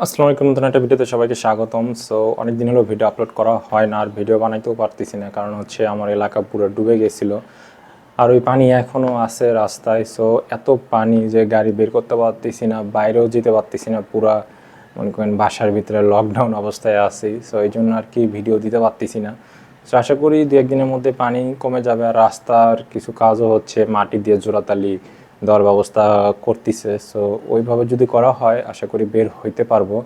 আসসালামু আলাইকুম, নতুন একটা ভিডিওতে সবাইকে স্বাগতম। সো অনেক দিন হলো ভিডিও আপলোড করা হয় না, আর ভিডিও বানাইতেও পারতেছি না, কারণ হচ্ছে আমার এলাকা পুরো ডুবে গেছিলো। আর ওই পানি এখনও আছে রাস্তায়। সো এত পানি যে গাড়ি বের করতে পারতেছি না, বাইরেও যেতে পারতেছি না, পুরা মনে করেন বাসার ভিতরে লকডাউন অবস্থায় আছি। সো এই জন্য আর কি ভিডিও দিতে পারতেছি না। সো আশা করি দু একদিনের মধ্যে পানি কমে যাবে, আর রাস্তার কিছু কাজও হচ্ছে, মাটি দিয়ে জোড়াতালি দেওয়ার ব্যবস্থা করতেছে। সো ওইভাবে যদি করা হয় আশা করি বের হইতে পারবো।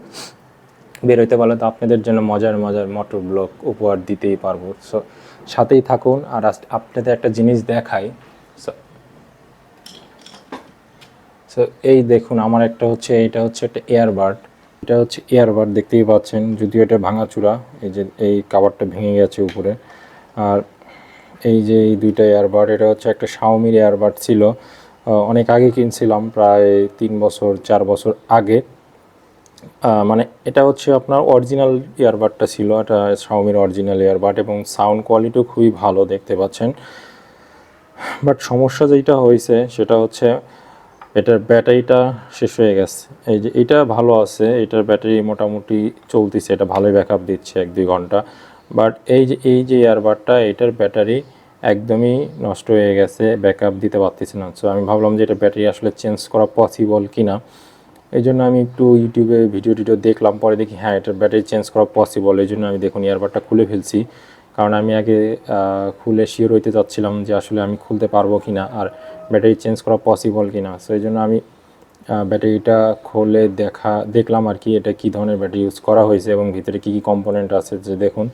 বের হইতে পারলে তো আপনাদের জন্য মজার মজার মোটর ব্লগ উপহার দিতেই পারবো। সো সাথেই থাকুন। আর আপনাদের একটা জিনিস দেখাই। সো এই দেখুন, আমার একটা হচ্ছে, এটা হচ্ছে একটা এয়ারবাড। এটা হচ্ছে এয়ারবাড, দেখতেই পাচ্ছেন, যদিও এটা ভাঙাচুরা, এই যে এই কাভারটা ভেঙে গেছে উপরে। আর এই যে এই দুইটা এয়ারবাড, এটা হচ্ছে একটা শাওমির এয়ারবাড ছিল, অনেক আগে কিনছিলাম, প্রায় 3 বছর 4 বছর আগে। মানে এটা হচ্ছে আপনার অরিজিনাল ইয়ারবাডটা ছিল, এটা শাওমির অরিজিনাল ইয়ারবাড, এবং সাউন্ড কোয়ালিটিও খুবই ভালো দেখতে পাচ্ছেন। বাট সমস্যা যেটা হয়েছে সেটা হচ্ছে এটার ব্যাটারিটা শেষ হয়ে গেছে। এই যে এটা ভালো আছে, এটার ব্যাটারি মোটামুটি চলতেছে, এটা ভালোই ব্যাকআপ দিচ্ছে 1-2 ঘন্টা। বাট এই যে ইয়ারবাডটা, এটার ব্যাটারি একদমই নষ্ট হয়ে গেছে, ব্যাকআপ দিতে পারতেছে না। সো আমি ভাবলাম যে এটা ব্যাটারি আসলে চেঞ্জ করা পসিবল কিনা। এই জন্য আমি একটু ইউটিউবে ভিডিও দেখলাম, পরে দেখি হ্যাঁ এটার ব্যাটারি চেঞ্জ করা পসিবল। এই জন্য আমি দেখুন ইয়ারবাডটা খুলে ফেলছি, কারণ আমি আগে খুলে শিওর হইতে চাচ্ছিলাম যে আসলে আমি খুলতে পারবো কি না, আর ব্যাটারি চেঞ্জ করা পসিবল কি না। সো এই জন্য আমি ব্যাটারিটা খুলে দেখলাম আর কি, এটা কী ধরনের ব্যাটারি ইউজ করা হয়েছে এবং ভিতরে কী কী কম্পোনেন্ট আছে। যে দেখুন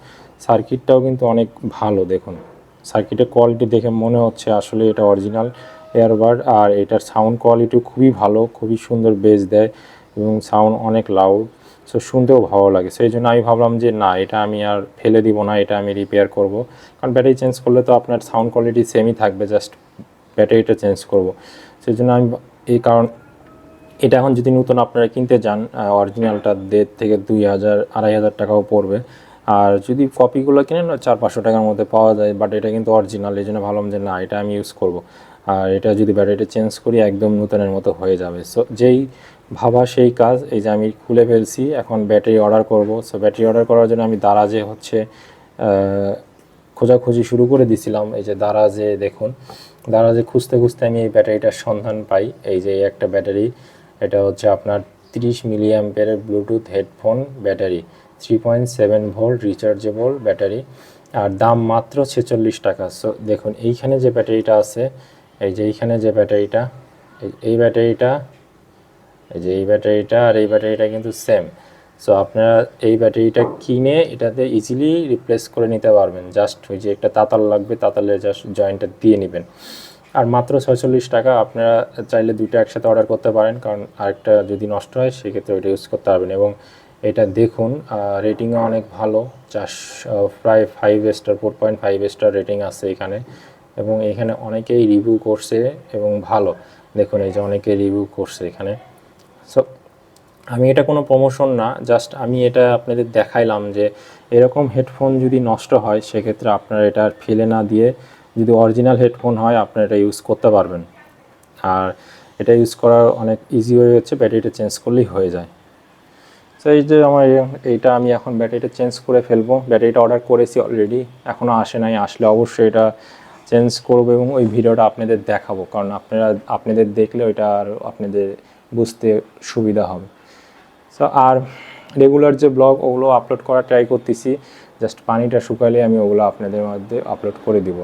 সার্কিটটাও কিন্তু অনেক ভালো, দেখুন সার্কিটের কোয়ালিটি দেখে মনে হচ্ছে আসলে এটা অরিজিনাল এয়ারবাড। আর এটার সাউন্ড কোয়ালিটিও খুবই ভালো, খুবই সুন্দর বেস দেয় এবং সাউন্ড অনেক লাউড। সো শুনতেও ভালো লাগে। সেই জন্য আমি ভাবলাম যে না, এটা আমি আর ফেলে দিব না, এটা আমি রিপেয়ার করব। কারণ ব্যাটারি চেঞ্জ করলে তো আপনার সাউন্ড কোয়ালিটি সেমই থাকবে, জাস্ট ব্যাটারিটা চেঞ্জ করব। সেই জন্য আমি এই কারণ এটা এখন যদি নতুন আপনারা কিনতে যান, অরিজিনালটা 1.5 থেকে 2,000-2,500 টাকাও পড়বে। আর যদি কপিগুলো কিনেন 400-500 টাকার মধ্যে পাওয়া যায়। বাট এটা কিন্তু অরিজিনাল, এই জন্য ভাবলাম যে না, এটা আমি ইউজ করব। আর এটা যদি ব্যাটারিটা চেঞ্জ করি একদম নতুনের মতো হয়ে যাবে। সো যেই ভাবা সেই কাজ, এই যে আমি খুলে ফেলছি, এখন ব্যাটারি অর্ডার করব। সো ব্যাটারি অর্ডার করার জন্য আমি দারাজে হচ্ছে খোঁজাখুঁজি শুরু করে দিছিলাম। এই যে দারাজে দেখুন, দারাজে খুঁজতে খুঁজতে আমি এই ব্যাটারিটার সন্ধান পাই। এই যে একটা ব্যাটারি, এটা হচ্ছে আপনার 30 মিলি অ্যাম্পিয়ারের Bluetooth headphone battery, 3.7 volt rechargeable battery, আর দাম মাত্র 46 টাকা। সো দেখুন এইখানে যে ব্যাটারিটা আছে, এই যে এইখানে যে ব্যাটারিটা, এই ব্যাটারিটা, এই যে এই ব্যাটারিটা আর এই ব্যাটারিটা কিন্তু সেম। সো আপনারা এই ব্যাটারিটা কিনে এটাতে ইজিলি রিপ্লেস করে নিতে পারবেন। জাস্ট ওই যে একটা তাতাল লাগবে, তাতালে জাস্ট জয়েন্টটা দিয়ে নেবেন। আর মাত্র 46 টাকা। আপনারা চাইলে দুইটা একসাথে অর্ডার করতে পারেন, কারণ আরেকটা যদি নষ্ট হয় সেক্ষেত্রে ওইটা ইউজ করতে পারবেন। এবং এটা দেখুন রেটিংও অনেক ভালো, প্রায় 5 স্টার, 4.5 স্টার রেটিং আছে এখানে। এবং এখানে অনেকেই রিভিউ করছে এবং ভালো, দেখুন এই যে অনেকে রিভিউ করছে এখানে। সো আমি এটা কোনো প্রমোশন না, জাস্ট আমি এটা আপনাদের দেখাইলাম যে এরকম হেডফোন যদি নষ্ট হয় সেক্ষেত্রে আপনারা এটা ফেলে না দিয়ে, যদি অরিজিনাল হেডফোন হয় আপনারা এটা ইউজ করতে পারবেন। আর এটা ইউজ করার অনেক ইজি হয়ে যাচ্ছে, ব্যাটারিটা চেঞ্জ করলেই হয়ে যায়। সো এই যে আমার এইটা আমি এখন ব্যাটারিটা চেঞ্জ করে ফেলবো। ব্যাটারিটা অর্ডার করেছি অলরেডি, এখনও আসে নাই, আসলে অবশ্যই এটা চেঞ্জ করবো এবং ওই ভিডিওটা আপনাদের দেখাবো, কারণ আপনাদের দেখলে ওইটা আর আপনাদের বুঝতে সুবিধা হবে। সো আর রেগুলার যে ব্লগ ওগুলো আপলোড করার ট্রাই করতেছি, জাস্ট পানিটা শুকালে আমি ওগুলো আপনাদের মধ্যে আপলোড করে দিব।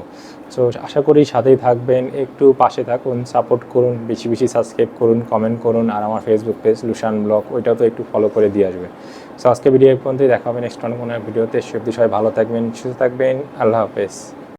সো আশা করি সাথেই থাকবেন, একটু পাশে থাকুন, সাপোর্ট করুন, বেশি বেশি সাবস্ক্রাইব করুন, কমেন্ট করুন, আর আমার ফেসবুক পেজ লুশান ব্লগ ওইটাও তো একটু ফলো করে দিয়ে আসবে। সো আজকে ভিডিও এই পর্যন্তই, দেখা হবে নেক্সট কোনো ভিডিওতে। সে অবধি সবাই ভালো থাকবেন, সুস্থ থাকবেন, আল্লাহ হাফেজ।